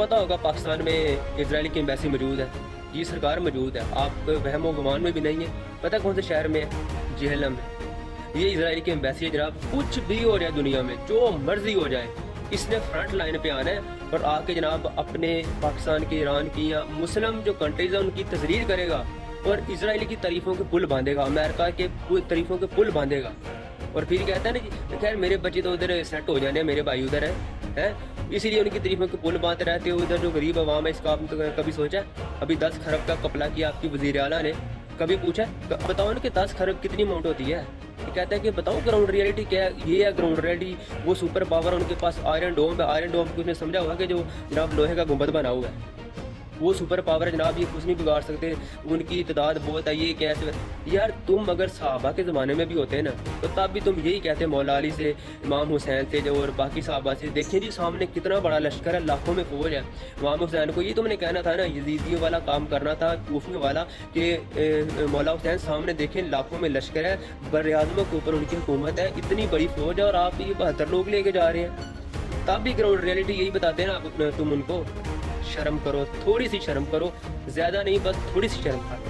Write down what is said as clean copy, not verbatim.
पता होगा पाकिस्तान में इजरायली की एम्बेसी मौजूद है, ये सरकार मौजूद है, आप वहमो गुमान में भी नहीं है। पता कौन से शहर में है? जेहलम में। ये इजरायली की एम्बेसी है जनाब। कुछ भी हो जाए दुनिया में, जो मर्जी हो जाए, इसने फ्रंट लाइन पे आना है और आके जनाब अपने पाकिस्तान की, ईरान की या मुस्लिम जो कंट्रीज है उनकी तजरीर करेगा और इजरायली की तारीफों के पुल बांधेगा, अमेरिका के तारीफों के पुल बांधेगा। और फिर कहता है ना जी खैर मेरे बच्चे तो उधर सेट हो जाने, मेरे भाई उधर है, इसीलिए उनकी तारीफों के पुल बांधते रहते हो। उधर जो गरीब अवाम है, इसका आपने तो कभी सोचा? अभी 10 खरब का कपला किया आपकी वज़ीर आला ने, कभी पूछा? बताओ ना कि 10 खरब कितनी अमाउंट होती है? ये कहता है कि बताओ ग्राउंड रियलिटी क्या है। ये है ग्राउंड रियलिटी। वो सुपर पावर, उनके पास आयरन डोम है। आयरन डोम को उसने समझा हुआ कि जो जनाब लोहे का गुंबद बना हुआ है, वो सुपर पावर है जनाब, ये कुछ नहीं बिगाड़ सकते। उनकी तादाद बहुत है, ये कैसे? यार तुम अगर सहाबा के ज़माने में भी होते ना तो तब भी तुम यही कहते मौला अली से, इमाम हुसैन से जो और बाकी सहाबा से, देखिए जी सामने कितना बड़ा लश्कर है, लाखों में फौज है। इमाम हुसैन को ये तुमने कहना था ना, यजीदियों वाला काम करना था, कूफियों वाला, कि मौला हुसैन सामने देखें लाखों में लश्कर है, बर आज़मों के ऊपर उनकी हुकूमत है, इतनी बड़ी फौज है और आप ये 72 लोग लेके जा रहे हैं। तब भी ग्राउंड रियलिटी यही बताते हैं ना तुम उनको। शर्म करो, थोड़ी सी शर्म करो, ज़्यादा नहीं, बस थोड़ी सी शर्म करो।